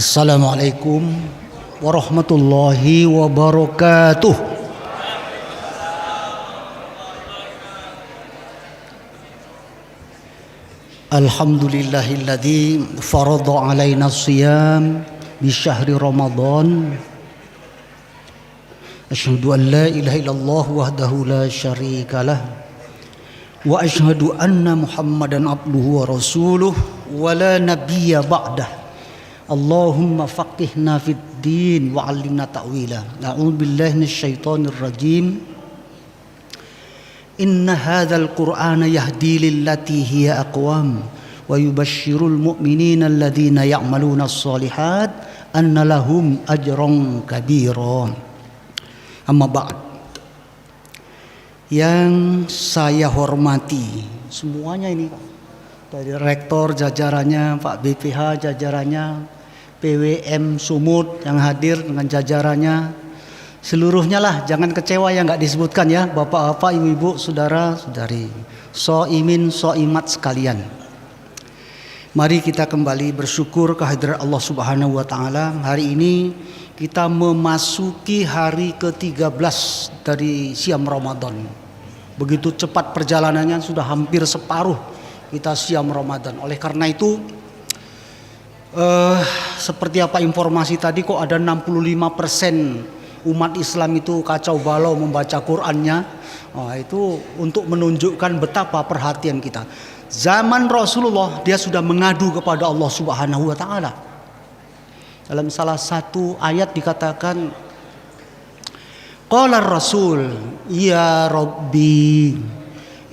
Assalamualaikum warahmatullahi wabarakatuh. Alhamdulillahilladzi farada alaina siyam bi syahri Ramadan. Asyhadu an la ilaha illallah wahdahu la syarikalah wa asyhadu anna Muhammadan abduhu wa rasuluh wa la nabiyya ba'dah. Allahumma faqihna fid din wa 'allimna ta'wila. A'udzu billahi minasyaitonir rajim. Inna hadzal qur'ana yahdi lillati hiya aqwam wa yubashshirul mu'minina alladhina ya'maluna as-shalihat anna lahum ajran kabira. Amma ba'd. Yang saya hormati semuanya ini, dari rektor jajarannya, Pak BPH jajarannya, PWM Sumut yang hadir dengan jajarannya, seluruhnya lah, jangan kecewa yang nggak disebutkan ya, bapak-bapak, ibu-ibu, saudara-saudari, soimin, soimat sekalian. Mari kita kembali bersyukur kehadirat Allah Subhanahu wa Ta'ala. Hari ini kita memasuki hari ke-13 dari siam Ramadan. Begitu cepat perjalanannya, sudah hampir separuh kita siam Ramadan. Oleh karena itu, seperti apa informasi tadi, kok ada 65% umat Islam itu kacau balau membaca Qur'annya. Itu untuk menunjukkan betapa perhatian kita. Zaman Rasulullah dia sudah mengadu kepada Allah Subhanahu wa Ta'ala. Dalam salah satu ayat dikatakan, qala Rasul ya Rabbi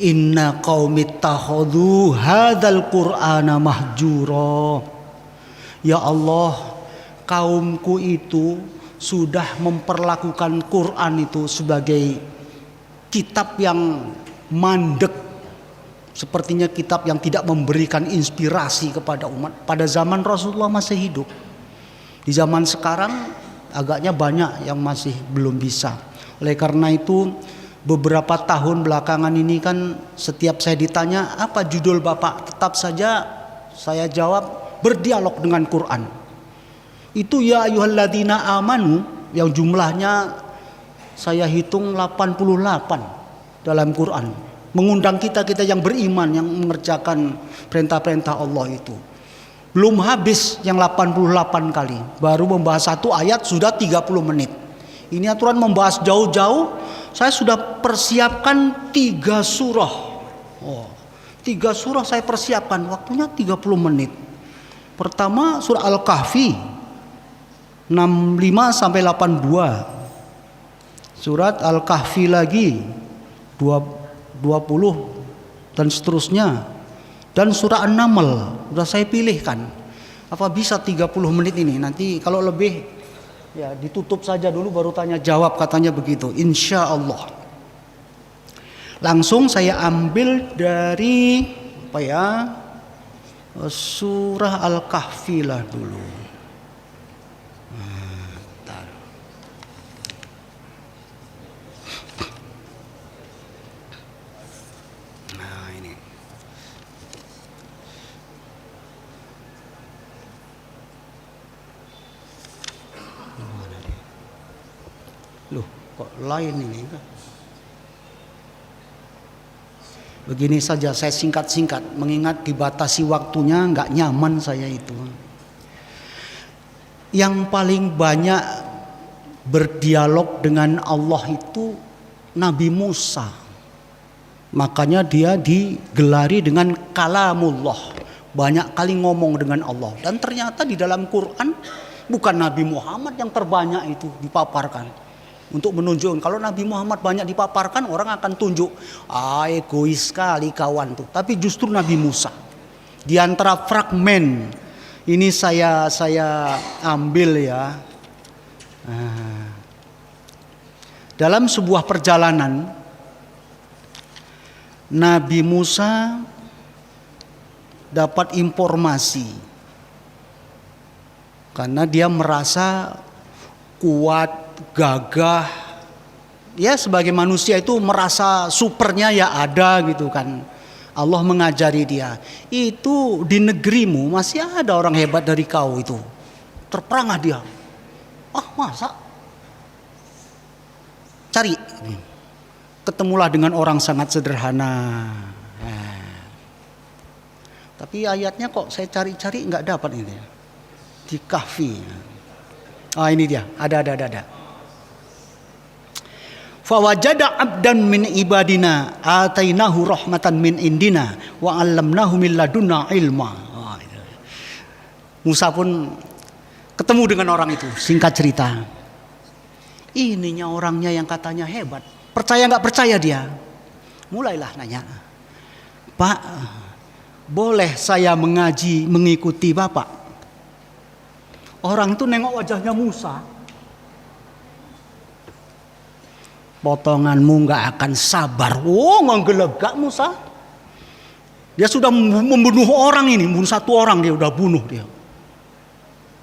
inna qaumi ittakhadhu hadzal Qur'ana mahjura. Ya Allah, kaumku itu sudah memperlakukan Quran itu sebagai kitab yang mandek, sepertinya kitab yang tidak memberikan inspirasi kepada umat pada zaman Rasulullah masih hidup. Di zaman sekarang agaknya banyak yang masih belum bisa. Oleh karena itu, beberapa tahun belakangan ini kan setiap saya ditanya apa judul Bapak, tetap saja saya jawab berdialog dengan Quran. Itu ya ayyuhalladzina amanu yang jumlahnya saya hitung 88 dalam Quran. Mengundang kita yang beriman, yang mengerjakan perintah-perintah Allah itu. Belum habis yang 88 kali. Baru membahas satu ayat sudah 30 menit. Ini aturan membahas jauh-jauh. Saya sudah persiapkan 3 surah. 3 surah saya persiapkan. Waktunya 30 menit. Pertama surah Al-Kahfi 65 sampai 82. Surat Al-Kahfi lagi 20 dan seterusnya. Dan surah An-Naml sudah saya pilihkan. Apa bisa 30 menit ini? Nanti kalau lebih ya ditutup saja dulu baru tanya jawab, katanya begitu. Insya Allah. Langsung saya ambil dari apa ya? Surah Al-Kahfi lah dulu. Nah ini. Loh, kok lain ini? Begini saja saya singkat-singkat, mengingat dibatasi waktunya, nggak nyaman saya itu. Yang paling banyak berdialog dengan Allah itu Nabi Musa. Makanya dia digelari dengan kalamullah. Banyak kali ngomong dengan Allah. Dan ternyata di dalam Quran bukan Nabi Muhammad yang terbanyak itu dipaparkan. Untuk menunjukkan kalau Nabi Muhammad banyak dipaparkan, orang akan tunjuk egois sekali kawan tuh. Tapi justru Nabi Musa. Di antara fragmen ini saya ambil ya. Dalam sebuah perjalanan Nabi Musa dapat informasi karena dia merasa kuat, gagah, ya sebagai manusia itu merasa supernya ya ada gitu kan. Allah mengajari dia, itu di negerimu masih ada orang hebat dari kau itu. terperangah dia. Masa? Cari. Ketemulah dengan orang sangat sederhana. Tapi ayatnya kok saya cari-cari nggak dapat ini. Di Kahfi. Ini dia. Ada. Fawajada abdan min ibadina atainahu rahmatan min indina wa 'allamnahu min ladunna ilma. Musa pun ketemu dengan orang itu. Singkat cerita, ininya orangnya yang katanya hebat. Percaya nggak percaya dia? Mulailah nanya, Pak, boleh saya mengikuti Bapak? Orang itu nengok wajahnya Musa. Potonganmu nggak akan sabar. Ngegelegak Musa. Dia sudah membunuh orang ini, membunuh satu orang dia udah bunuh dia.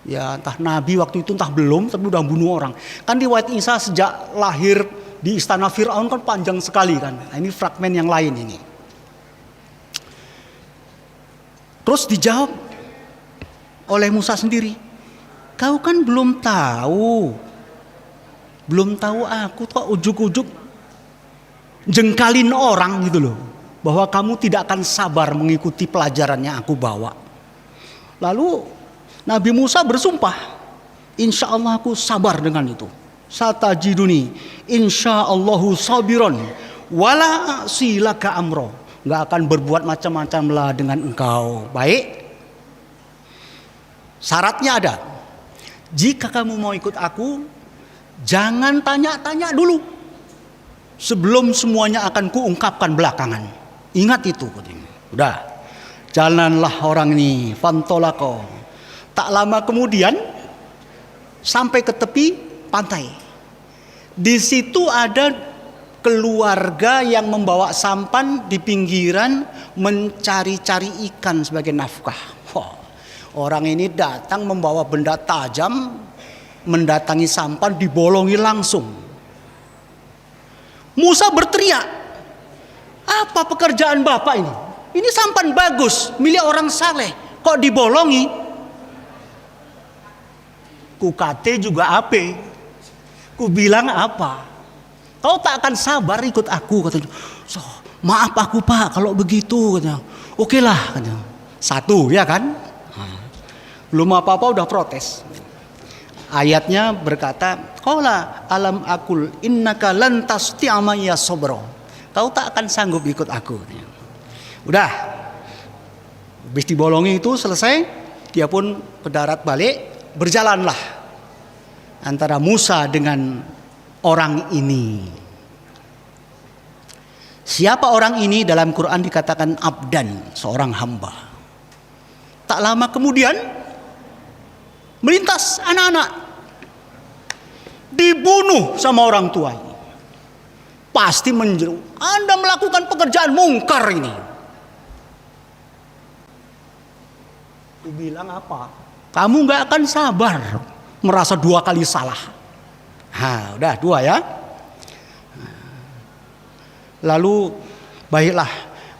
Ya entah Nabi waktu itu entah belum, tapi udah bunuh orang. Kan riwayat Isa sejak lahir di istana Fir'aun kan panjang sekali kan. Nah, ini fragmen yang lain ini. Terus dijawab oleh Musa sendiri. Kau kan belum tahu aku kok ujuk-ujuk jengkalin orang gitu loh. Bahwa kamu tidak akan sabar mengikuti pelajaran yang aku bawa. Lalu Nabi Musa bersumpah, insya Allah aku sabar dengan itu. Satajiduni insya Allahu sabiron wala silaka amro. Gak akan berbuat macam-macam lah dengan engkau. Baik. Syaratnya ada. Jika kamu mau ikut aku, jangan tanya-tanya dulu. Sebelum semuanya akan kuungkapkan belakangan. Ingat itu. Udah. Jalanlah orang ini. Fantolako. Tak lama kemudian sampai ke tepi pantai. Di situ ada keluarga yang membawa sampan di pinggiran mencari-cari ikan sebagai nafkah. Orang ini datang membawa benda tajam, mendatangi sampan, dibolongi langsung. Musa berteriak, apa pekerjaan bapak ini? Ini sampan bagus, milik orang saleh, kok dibolongi? Ku kate juga ape. Ku bilang apa? Kau tak akan sabar ikut aku katanya. Maaf aku Pak kalau begitu katanya. Oke lah katanya. Satu ya kan? Belum apa-apa udah protes. Ayatnya berkata, qala alam akul innaka lan tasti'a ya sabra. Kau tak akan sanggup ikut aku. Udah. Habis dibolongi itu selesai, dia pun ke darat balik. Berjalanlah antara Musa dengan orang ini. Siapa orang ini? Dalam Quran dikatakan abdan, seorang hamba. Tak lama kemudian melintas anak-anak, dibunuh sama orang tua ini. Pasti menjeru, Anda melakukan pekerjaan mungkar ini. Dibilang apa? Kamu gak akan sabar merasa dua kali salah. Udah dua ya. Lalu baiklah,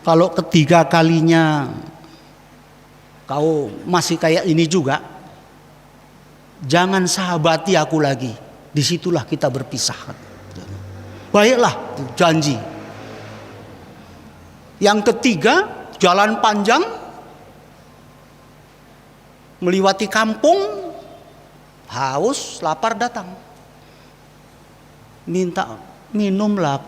kalau ketiga kalinya kau masih kayak ini juga, jangan sahabati aku lagi. Disitulah kita berpisah. Baiklah, janji. Yang ketiga, jalan panjang, melewati kampung, haus, lapar datang. Minta minumlah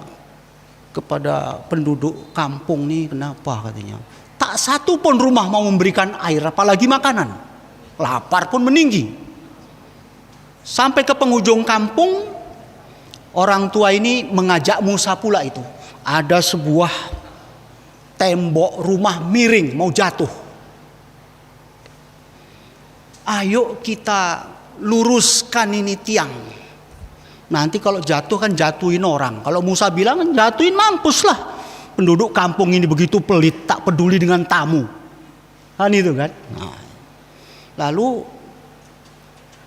kepada penduduk kampung nih, kenapa katanya. Tak satu pun rumah mau memberikan air, apalagi makanan. Lapar pun meninggi. Sampai ke penghujung kampung, orang tua ini mengajak Musa pula itu. Ada sebuah tembok rumah miring mau jatuh. Ayo kita luruskan ini tiang. Nanti kalau jatuh kan jatuhin orang. Kalau Musa bilang kan jatuhin mampus lah. Penduduk kampung ini begitu pelit, tak peduli dengan tamu. Kan itu kan. Lalu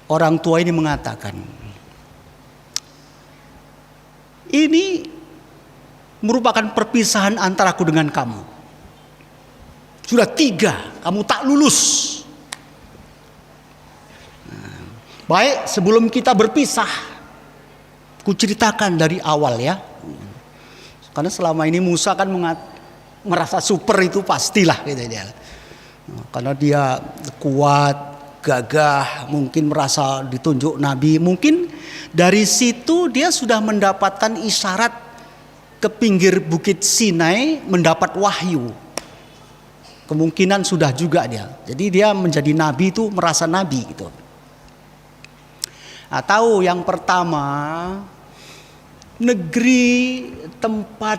orang tua ini mengatakan, ini merupakan perpisahan antaraku dengan kamu. Sudah 3, kamu tak lulus. Baik, sebelum kita berpisah, ku ceritakan dari awal ya. Karena selama ini Musa kan merasa super itu pastilah gitu dia. Karena dia kuat, gagah, mungkin merasa ditunjuk nabi. Mungkin dari situ dia sudah mendapatkan isyarat ke pinggir bukit Sinai mendapat wahyu. Kemungkinan sudah juga dia. Jadi dia menjadi nabi itu merasa nabi gitu. Atau yang pertama, negeri tempat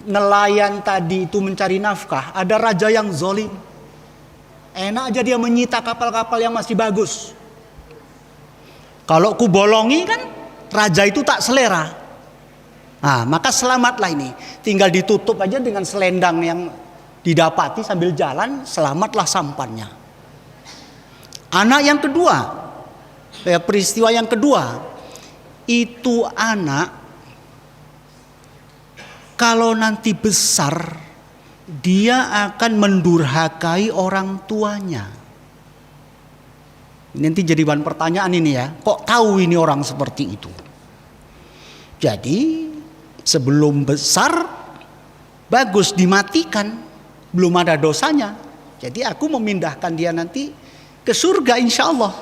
nelayan tadi itu mencari nafkah, ada raja yang zolim. Enak aja dia menyita kapal-kapal yang masih bagus. Kalau ku bolongi kan raja itu tak selera. Nah, maka selamatlah ini. Tinggal ditutup aja dengan selendang yang didapati sambil jalan, selamatlah sampannya. Anak yang kedua, peristiwa yang kedua, itu anak kalau nanti besar dia akan mendurhakai orang tuanya. Ini nanti jadi bahan pertanyaan ini ya. Kok tahu ini orang seperti itu? Jadi sebelum besar bagus dimatikan, belum ada dosanya. Jadi aku memindahkan dia nanti ke surga insya Allah.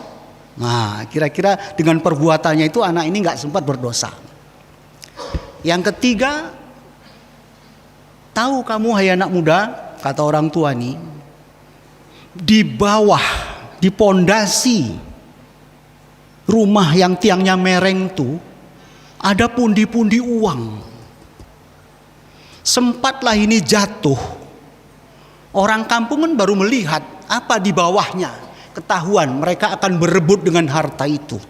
Nah, kira-kira dengan perbuatannya itu anak ini nggak sempat berdosa. Yang ketiga, tahu kamu hai anak muda, kata orang tua nih, di bawah, di pondasi rumah yang tiangnya mereng tuh ada pundi-pundi uang. Sempatlah ini jatuh. Orang kampung kan baru melihat apa di bawahnya. Ketahuan mereka akan berebut dengan harta itu.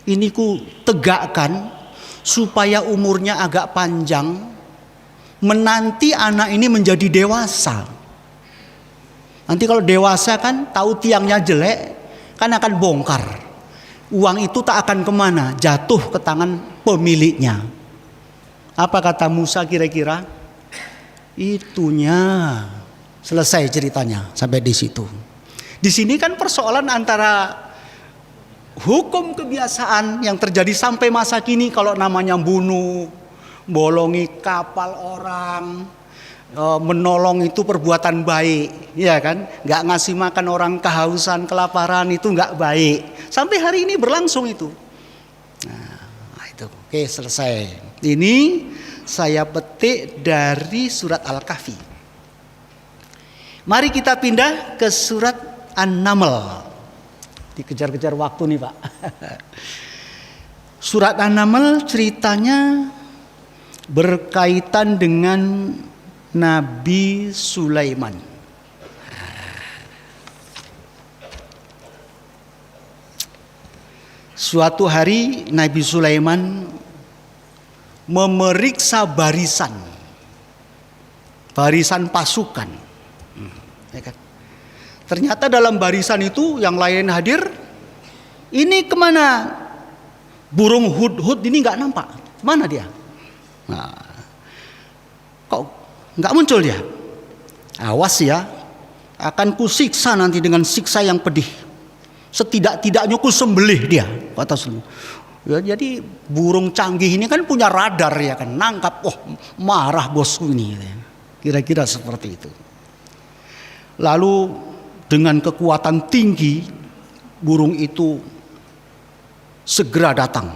Ini ku tegakkan supaya umurnya agak panjang, menanti anak ini menjadi dewasa. Nanti kalau dewasa kan tahu tiangnya jelek, kan akan bongkar. Uang itu tak akan kemana, jatuh ke tangan pemiliknya. Apa kata Musa kira-kira? Itunya. Selesai ceritanya sampai di situ. Di sini kan persoalan antara hukum kebiasaan yang terjadi sampai masa kini, kalau namanya bunuh, bolongi kapal orang, menolong itu perbuatan baik, ya kan? Nggak ngasih makan orang kehausan, kelaparan itu nggak baik. Sampai hari ini berlangsung itu. Nah itu, oke selesai. Ini saya petik dari surat Al-Kahfi. Mari kita pindah ke surat An-Naml. Dikejar-kejar waktu nih Pak. Surat An-Naml ceritanya berkaitan dengan Nabi Sulaiman. Suatu hari Nabi Sulaiman memeriksa barisan pasukan. Ya kan? Ternyata dalam barisan itu yang lain hadir, ini kemana? Burung hudhud ini nggak nampak, mana dia? Nah, kok nggak muncul dia? Awas ya, akan kusiksa nanti dengan siksa yang pedih. Setidak-tidaknya ku sembelih dia, kata Sulaiman. Ya, jadi burung canggih ini kan punya radar ya kan, nangkap. Oh marah bosku ini, kira-kira seperti itu. Lalu dengan kekuatan tinggi burung itu segera datang,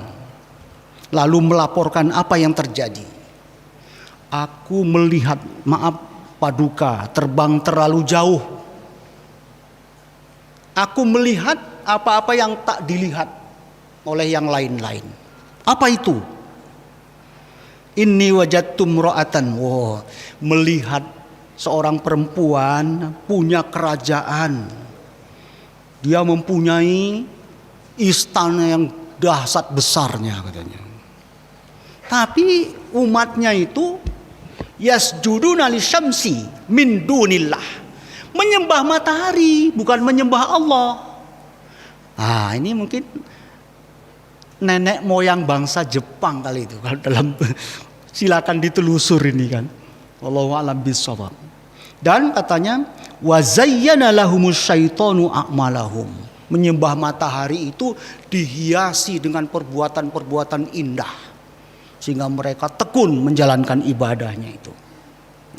lalu melaporkan apa yang terjadi. Aku melihat, maaf Paduka, terbang terlalu jauh. Aku melihat apa-apa yang tak dilihat oleh yang lain-lain. Apa itu? Inni wajadtu imra'atan. Wow, melihat seorang perempuan punya kerajaan. Dia mempunyai istana yang dahsyat besarnya katanya. Tapi umatnya itu yasjuduna lisyamsi min dunillah. Menyembah matahari, bukan menyembah Allah. Ah, ini mungkin nenek moyang bangsa Jepang kali itu. Kalau dalam silakan ditelusur ini kan. Wallahu a'lam bishawab. Dan katanya wa zayyana lahumus syaitanu a'malahum. menyembah matahari itu dihiasi dengan perbuatan-perbuatan indah, sehingga mereka tekun menjalankan ibadahnya itu.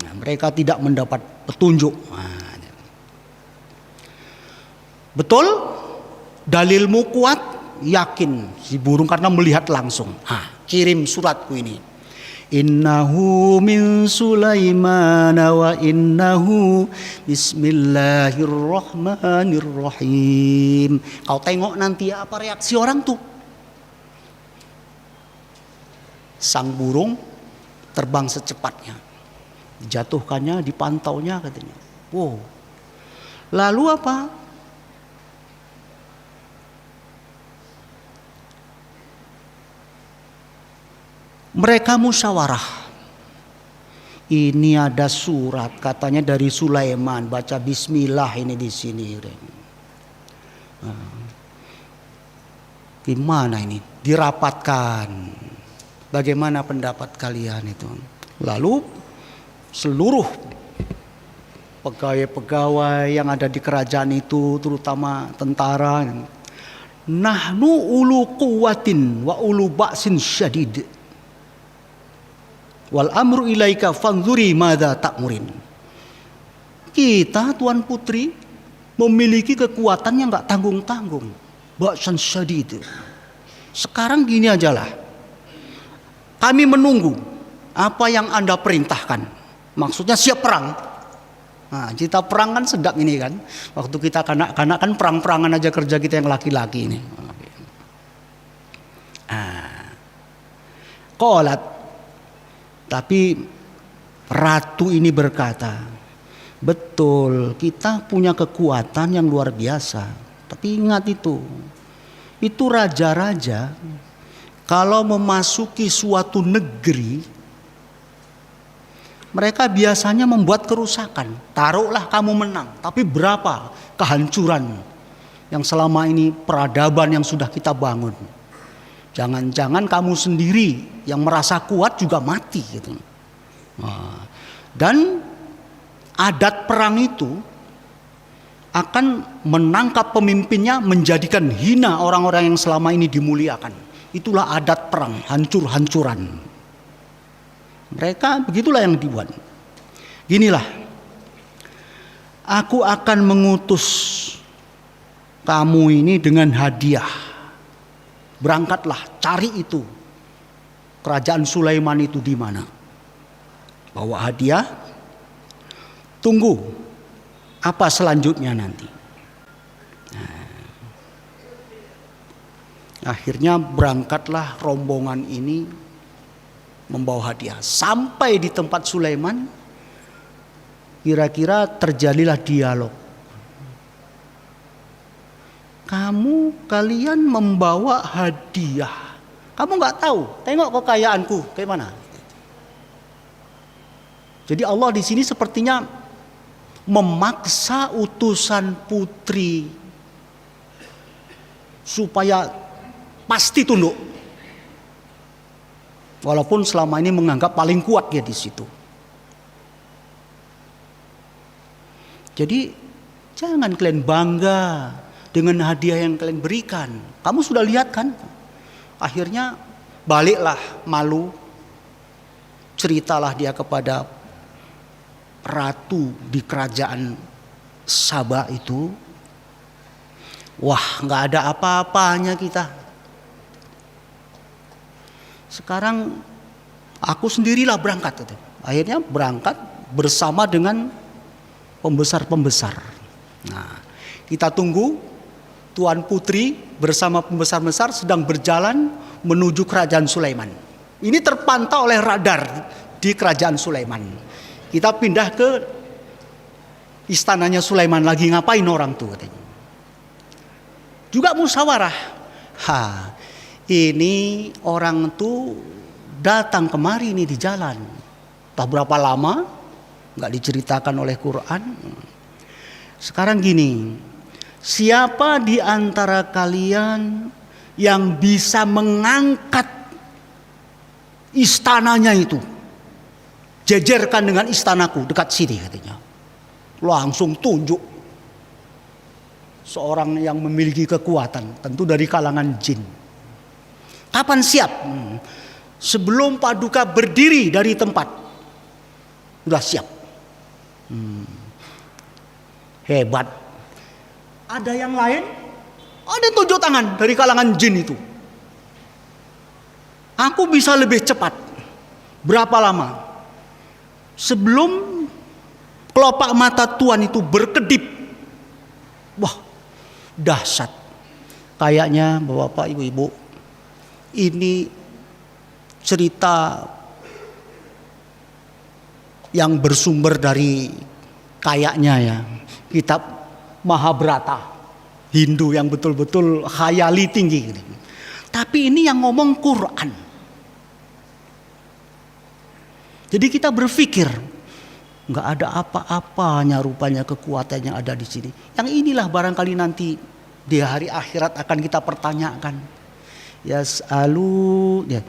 Nah, mereka tidak mendapat petunjuk. Nah, betul, dalilmu kuat, yakin si burung karena melihat langsung. Kirim suratku ini. Innahu min Sulaiman wa innahu bismillahirrahmanirrahim. Kau tengok nanti apa reaksi orang tuh. Sang burung terbang secepatnya. Dijatuhkannya, dipantaunya katanya. Wow. Lalu apa? Mereka musyawarah. Ini ada surat katanya dari Sulaiman, baca bismillah ini di sini. Gimana ini? Dirapatkan. Bagaimana pendapat kalian itu? Lalu seluruh pegawai-pegawai yang ada di kerajaan itu, terutama tentara, nahnu ulu quwwatin wa ulu ba'sin syadid. Wal amru ilaika fanzuri madza ta'murin. Kita tuan putri memiliki kekuatan yang enggak tanggung-tanggung. Ba'san syadid. Sekarang gini ajalah. Kami menunggu apa yang Anda perintahkan. Maksudnya siap perang. Nah, kita perang kan sedap ini kan. Waktu kita kanak-kanak kan perang-perangan aja kerja kita yang laki-laki ini. Qalat. Tapi ratu ini berkata, betul kita punya kekuatan yang luar biasa. Tapi ingat itu raja-raja kalau memasuki suatu negeri, mereka biasanya membuat kerusakan. Taruhlah kamu menang, tapi berapa kehancuran yang selama ini peradaban yang sudah kita bangun. Jangan-jangan kamu sendiri yang merasa kuat juga mati gitu. Dan adat perang itu akan menangkap pemimpinnya, menjadikan hina orang-orang yang selama ini dimuliakan. Itulah adat perang, hancur-hancuran. Mereka begitulah yang dibuat. Ginilah, aku akan mengutus kamu ini dengan hadiah. Berangkatlah, cari itu. Kerajaan Sulaiman itu di mana? Bawa hadiah. Tunggu apa selanjutnya nanti. Akhirnya berangkatlah rombongan ini membawa hadiah. Sampai di tempat Sulaiman, kira-kira terjadilah dialog. Kalian membawa hadiah. Kamu nggak tahu, tengok kekayaanku kayak mana. Jadi Allah di sini sepertinya memaksa utusan putri supaya pasti tunduk. Walaupun selama ini menganggap paling kuat dia di situ. Jadi jangan kalian bangga dengan hadiah yang kalian berikan. Kamu sudah lihat kan? Akhirnya baliklah malu. Ceritalah dia kepada ratu di kerajaan Saba itu. Wah, gak ada apa-apanya kita. Sekarang aku sendirilah berangkat. Akhirnya berangkat bersama dengan pembesar-pembesar. Nah, kita tunggu. Tuan putri bersama pembesar-pembesar sedang berjalan menuju kerajaan Sulaiman. Ini terpantau oleh radar di kerajaan Sulaiman. Kita pindah ke istananya Sulaiman, lagi ngapain orang tuh katanya. Juga musyawarah. Ini orang tuh datang kemari nih di jalan. Entah berapa lama, nggak diceritakan oleh Quran. Sekarang gini, siapa di antara kalian yang bisa mengangkat istananya itu? Jejerkan dengan istanaku dekat sini katanya. Langsung tunjuk. seorang yang memiliki kekuatan, tentu dari kalangan jin. Kapan siap? Sebelum Paduka berdiri dari tempat, sudah siap. Hebat. Ada yang lain? Ada 7 tangan dari kalangan jin itu. Aku bisa lebih cepat. Berapa lama? Sebelum kelopak mata Tuan itu berkedip. Wah, dahsyat. Kayaknya Bapak Ibu-ibu, ini cerita yang bersumber dari kayaknya ya kitab Mahabharata Hindu yang betul-betul khayali tinggi. Tapi ini yang ngomong Quran. Jadi kita berpikir nggak ada apa-apanya rupanya kekuatan yang ada di sini. Yang inilah barangkali nanti di hari akhirat akan kita pertanyakan. Yas'alu ya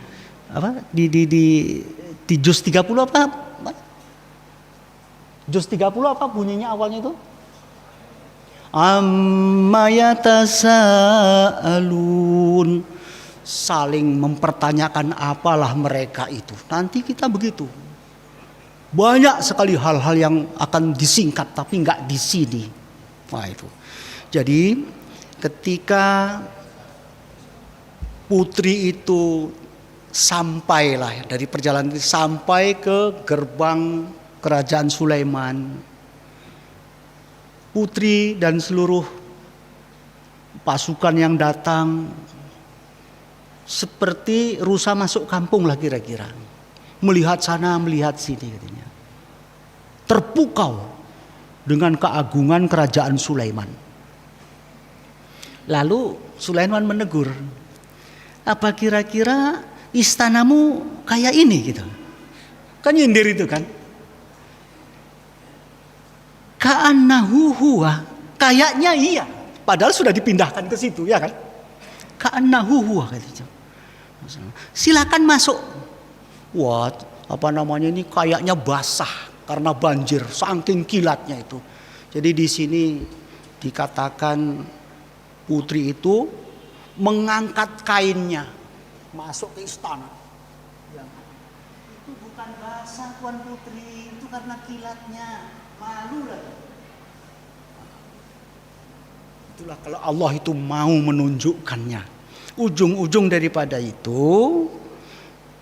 apa di juz 30 apa? Juz 30 apa bunyinya awalnya itu? Amma yatasaalun, saling mempertanyakan apalah mereka itu. Nanti kita begitu. Banyak sekali hal-hal yang akan disingkat tapi nggak di sini. Wah itu. Jadi ketika putri itu sampailah dari perjalanan itu sampai ke gerbang kerajaan Sulaiman, putri dan seluruh pasukan yang datang seperti rusa masuk kampung lah kira-kira. Melihat sana, melihat sini katanya. Terpukau dengan keagungan kerajaan Sulaiman. Lalu Sulaiman menegur, apa kira-kira istanamu kayak ini gitu? Kan nyindir itu kan? Ka'annahu huwa, kayaknya iya. Padahal sudah dipindahkan ke situ ya kan? Ka'annahu huwa katanya. Silakan masuk. Wah, apa namanya ini kayaknya basah karena banjir, saking kilatnya itu. Jadi di sini dikatakan putri itu mengangkat kainnya masuk ke istana. Ya. Itu bukan basah Tuan Putri, itu karena kilatnya. Malu lah. Itulah kalau Allah itu mau menunjukkannya. Ujung-ujung daripada itu,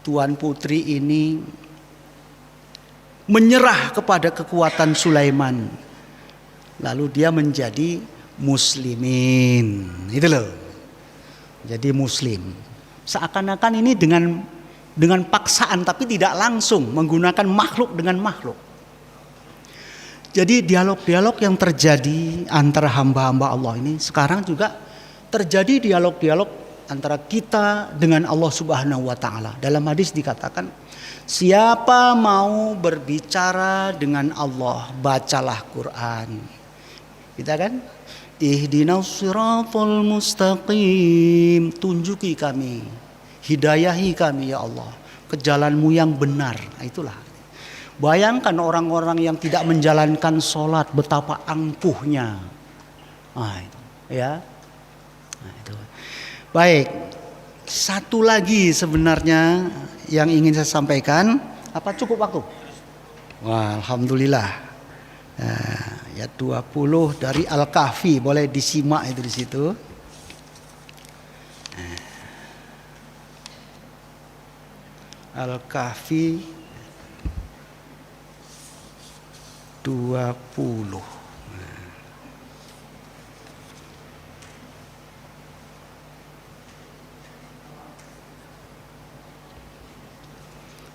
Tuan Putri ini menyerah kepada kekuatan Sulaiman. Lalu dia menjadi muslimin. Itu loh. Jadi muslim. Seakan-akan ini dengan paksaan tapi tidak langsung menggunakan makhluk dengan makhluk. Jadi dialog-dialog yang terjadi antara hamba-hamba Allah ini sekarang juga terjadi dialog-dialog antara kita dengan Allah Subhanahu wa taala. Dalam hadis dikatakan, siapa mau berbicara dengan Allah, bacalah Quran. Kita kan? Ihdinas siratal mustaqim, tunjuki kami, hidayahi kami ya Allah ke jalanmu yang benar. Nah, itulah. Bayangkan orang-orang yang tidak menjalankan sholat, betapa angkuhnya. Nah, itu, ya. Nah, itu. Baik, satu lagi sebenarnya yang ingin saya sampaikan. Apa cukup waktu? Wah, alhamdulillah. Ya 20 dari Al-Kahfi, boleh disimak itu di situ. Al-Kahfi 20.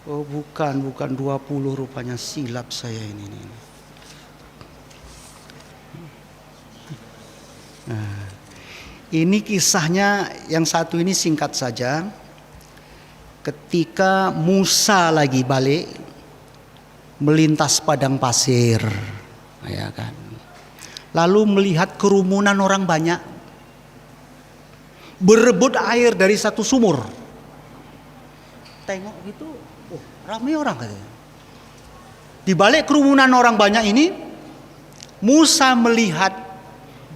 Oh bukan 20 rupanya, silap saya ini. Nah, ini kisahnya yang satu ini singkat saja. Ketika Musa lagi balik melintas padang pasir, ya kan. Lalu melihat kerumunan orang banyak berebut air dari satu sumur. Tengok gitu, oh ramai orang katanya. Di balik kerumunan orang banyak ini, Musa melihat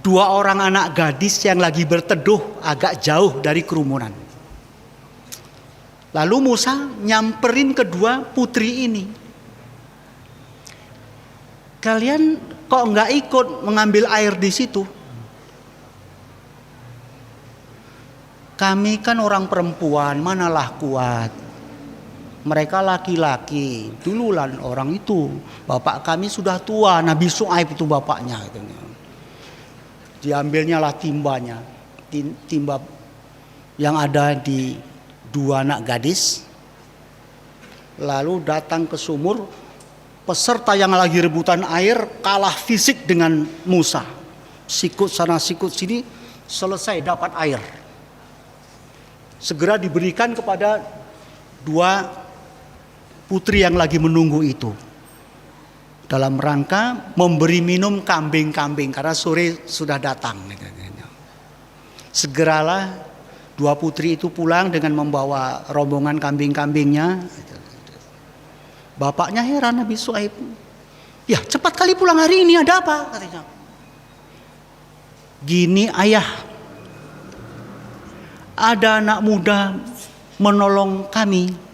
dua orang anak gadis yang lagi berteduh agak jauh dari kerumunan. Lalu Musa nyamperin kedua putri ini. Kalian kok nggak ikut mengambil air di situ? Kami kan orang perempuan, manalah kuat. Mereka laki-laki, dululan orang itu. Bapak kami sudah tua, Nabi Syuaib itu bapaknya. Diambilnya lah timbanya, timba yang ada di dua anak gadis. Lalu datang ke sumur, peserta yang lagi rebutan air kalah fisik dengan Musa. Sikut sana sikut sini, selesai dapat air. Segera diberikan kepada dua putri yang lagi menunggu itu, dalam rangka memberi minum kambing-kambing karena sore sudah datang. Segeralah dua putri itu pulang dengan membawa rombongan kambing-kambingnya. Bapaknya heran, Nabi Syuaib, ya cepat kali pulang hari ini, ada apa? Katanya, gini ayah, ada anak muda menolong kami.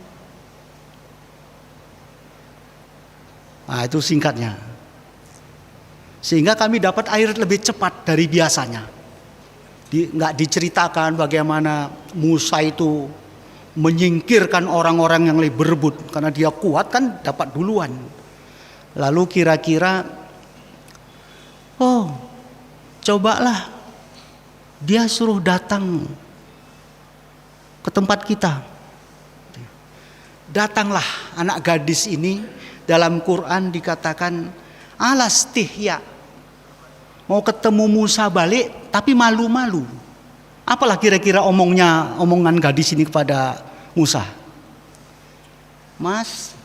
Nah, itu singkatnya. Sehingga kami dapat air lebih cepat dari biasanya. Nggak diceritakan bagaimana Musa itu menyingkirkan orang-orang yang lebih berebut. Karena dia kuat kan dapat duluan. Lalu kira-kira, oh cobalah dia suruh datang ke tempat kita. Datanglah anak gadis ini. Dalam Quran dikatakan alastihya, mau ketemu Musa balik tapi malu-malu. Apalah kira-kira omongan gadis ini kepada Musa? Mas,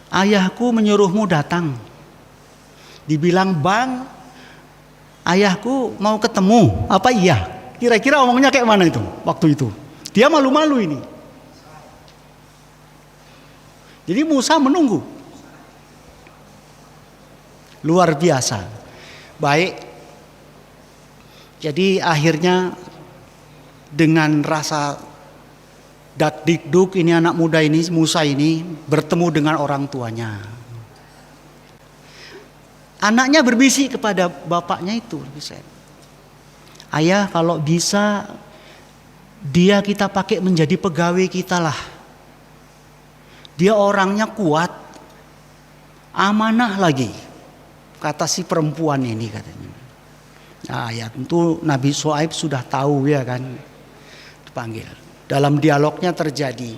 ayahku menyuruhmu datang. Dibilang bang, ayahku mau ketemu. Apa iya? Kira-kira omongnya kayak mana itu waktu itu? Dia malu-malu ini. Jadi Musa menunggu. Luar biasa. Baik. Jadi akhirnya dengan rasa dak-dikduk ini anak muda ini, Musa ini bertemu dengan orang tuanya. Anaknya berbisik kepada bapaknya itu, ayah kalau bisa dia kita pakai menjadi pegawai kita lah. Dia orangnya kuat, amanah lagi. Kata si perempuan ini katanya. Nah, ya tentu Nabi Syuaib sudah tahu ya kan, dipanggil. Dalam dialognya terjadi,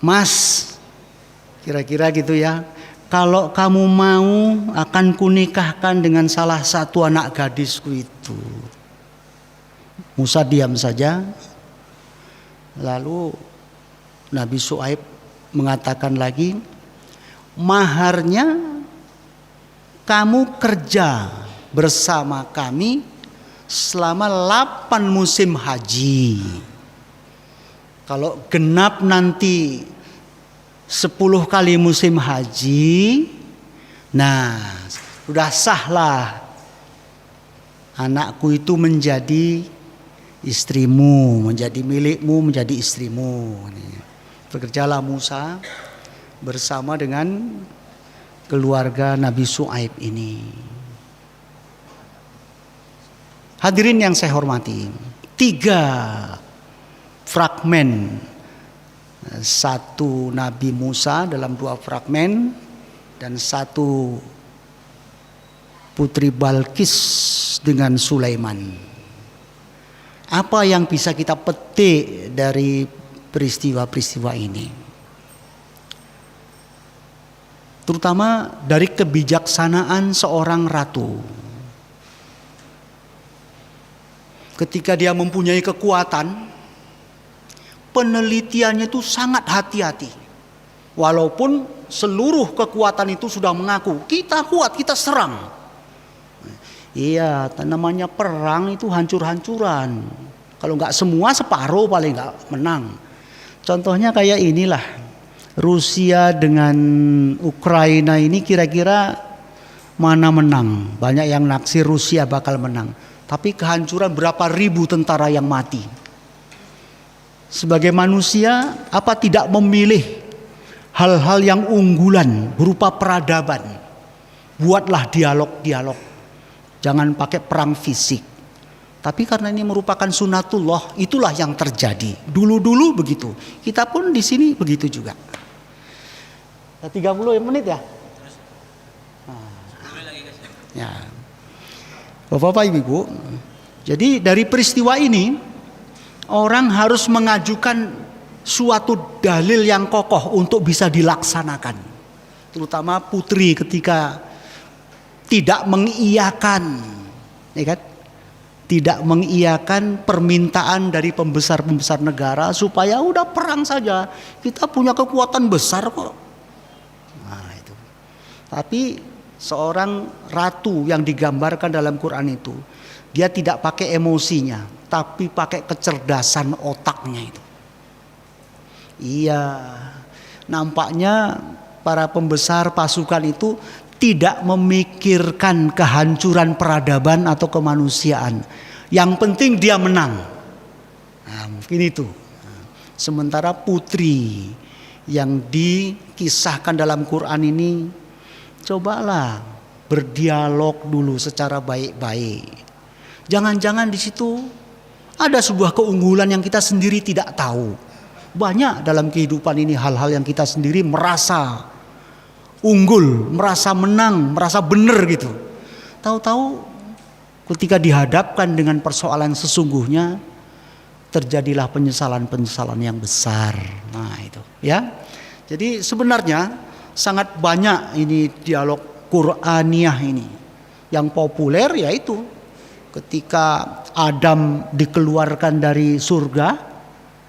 Mas, kira-kira gitu ya, kalau kamu mau akan kunikahkan dengan salah satu anak gadisku itu. Musa diam saja. Lalu Nabi Syuaib mengatakan lagi, maharnya kamu kerja bersama kami selama 8 musim haji. Kalau genap nanti 10 kali musim haji, nah sudah sahlah anakku itu menjadi istrimu, menjadi milikmu, menjadi istrimu. Bekerjalah Musa bersama dengan keluarga Nabi Syuaib ini. Hadirin yang saya hormati, 3 fragmen, satu Nabi Musa dalam 2 fragmen, dan 1 Putri Balkis dengan Sulaiman. Apa yang bisa kita petik dari peristiwa-peristiwa ini? Terutama dari kebijaksanaan seorang ratu. Ketika dia mempunyai kekuatan, penelitiannya itu sangat hati-hati. Walaupun seluruh kekuatan itu sudah mengaku, kita kuat, kita serang. Iya, namanya perang itu hancur-hancuran. Kalau nggak semua, separuh paling nggak menang. Contohnya kayak inilah. Rusia dengan Ukraina ini kira-kira mana menang. Banyak yang naksir Rusia bakal menang. Tapi kehancuran berapa ribu tentara yang mati. Sebagai manusia, apa tidak memilih hal-hal yang unggulan berupa peradaban? Buatlah dialog-dialog. Jangan pakai perang fisik. Tapi karena ini merupakan sunatullah, itulah yang terjadi. Dulu-dulu begitu. Kita pun di sini begitu juga. 30 menit ya? Ya. Bapak-bapak, Ibu-ibu. Jadi dari peristiwa ini orang harus mengajukan suatu dalil yang kokoh untuk bisa dilaksanakan. Terutama putri ketika tidak mengiyakan, ya kan? Tidak mengiyakan permintaan dari pembesar-pembesar negara supaya udah perang saja. Kita punya kekuatan besar kok. Nah, itu. Tapi seorang ratu yang digambarkan dalam Quran itu, dia tidak pakai emosinya, tapi pakai kecerdasan otaknya itu. Iya, nampaknya para pembesar pasukan itu tidak memikirkan kehancuran peradaban atau kemanusiaan. Yang penting dia menang. Nah, mungkin itu. Sementara putri yang dikisahkan dalam Quran ini, cobalah berdialog dulu secara baik-baik. Jangan-jangan di situ ada sebuah keunggulan yang kita sendiri tidak tahu. Banyak dalam kehidupan ini hal-hal yang kita sendiri merasa unggul, merasa menang, merasa benar gitu. Tahu-tahu ketika dihadapkan dengan persoalan sesungguhnya, terjadilah penyesalan-penyesalan yang besar. Nah itu ya. Jadi sebenarnya sangat banyak ini dialog Qur'aniyah ini. Yang populer yaitu ketika Adam dikeluarkan dari surga,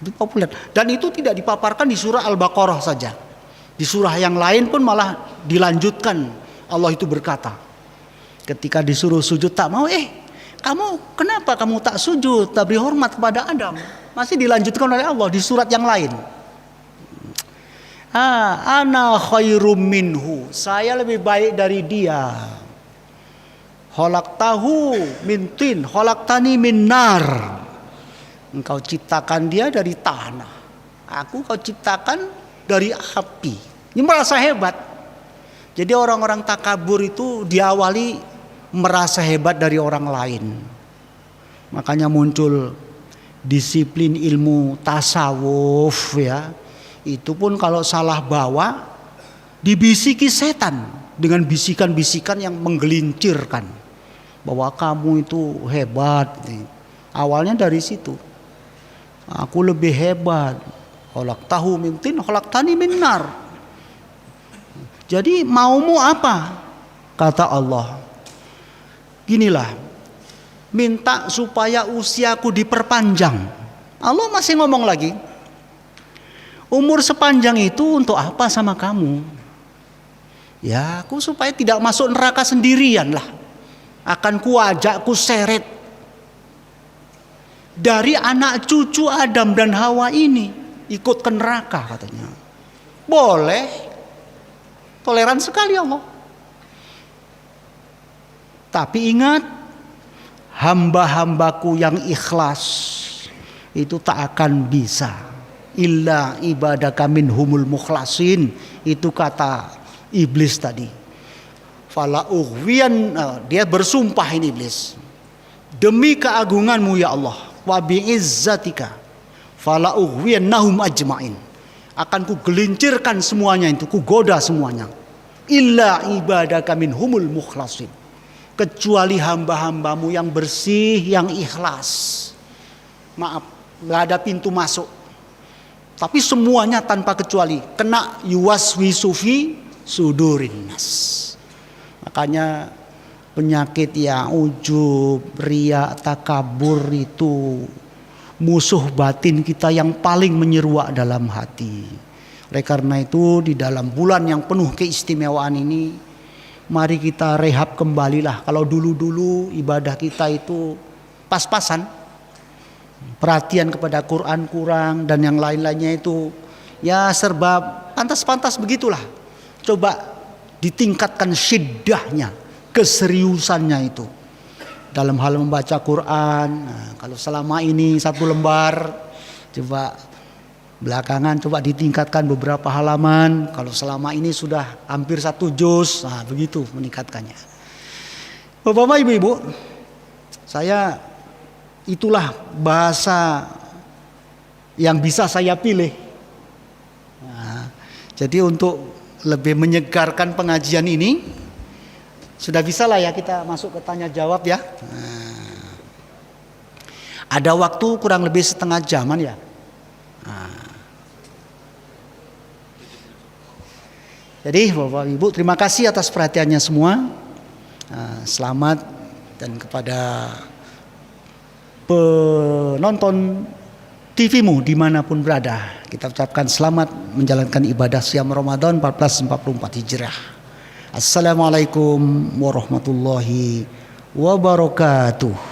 itu populer. Dan itu tidak dipaparkan di surah Al-Baqarah saja. Di surah yang lain pun malah dilanjutkan. Allah itu berkata, ketika disuruh sujud tak mau, kamu kenapa kamu tak sujud, tak beri hormat kepada Adam? Masih dilanjutkan oleh Allah di surat yang lain. Ana khairum minhu, saya lebih baik dari dia. Khalaqtahu min tin, khalaqtani min nar. Engkau ciptakan dia dari tanah, aku kau ciptakan dari api. Ini merasa hebat. Jadi orang-orang takabur itu diawali merasa hebat dari orang lain. Makanya muncul disiplin ilmu tasawuf ya. Itu pun kalau salah bawa dibisiki setan dengan bisikan-bisikan yang menggelincirkan bahwa kamu itu hebat. Awalnya dari situ. Aku lebih hebat. Khalaqtahu min tin, khalaqtani min nar. Jadi maumu apa? Kata Allah, ginilah, minta supaya usiaku diperpanjang. Allah masih ngomong lagi, umur sepanjang itu untuk apa sama kamu? Ya aku supaya tidak masuk neraka sendirian lah. Akan kuajak, ku seret dari anak cucu Adam dan Hawa ini ikut ke neraka katanya. Boleh. Toleran sekali Allah. Tapi ingat, hamba-hambaku yang ikhlas itu tak akan bisa. Illa ibadaka minhumul mukhlasin. Itu kata iblis tadi. Fala ughwiyan, dia bersumpah ini iblis. Demi keagunganmu ya Allah, wa bi'izzatika fala ughwiyannahum ajma'in. Akan ku gelincirkan semuanya itu, ku goda semuanya. Illa ibadaka minhumul mukhlasin. Kecuali hamba-hambamu yang bersih, yang ikhlas. Maaf, gak ada pintu masuk. Tapi semuanya tanpa kecuali kena yuwaswisu fi sudurin nas. Makanya penyakit yang ujub, riya, takabur itu musuh batin kita yang paling menyeruak dalam hati. Oleh karena itu di dalam bulan yang penuh keistimewaan ini, mari kita rehab kembalilah. Kalau dulu-dulu ibadah kita itu pas-pasan, perhatian kepada Quran kurang dan yang lain-lainnya itu ya serba pantas-pantas begitulah. Coba ditingkatkan syiddahnya, keseriusannya itu dalam hal membaca Quran. Nah, kalau selama ini 1 lembar, coba belakangan coba ditingkatkan beberapa halaman. Kalau selama ini sudah hampir 1 juz, nah begitu meningkatkannya. Bapak-bapak, ibu-ibu, saya itulah bahasa yang bisa saya pilih. Nah, jadi untuk lebih menyegarkan pengajian ini, sudah bisa lah ya kita masuk ke tanya jawab ya. Nah, ada waktu kurang lebih setengah jaman ya. Nah, jadi Bapak Ibu, terima kasih atas perhatiannya semua. Selamat, dan kepada penonton TV-mu dimanapun berada, kita ucapkan selamat menjalankan ibadah siam Ramadan 1444 Hijrah. Assalamualaikum warahmatullahi wabarakatuh.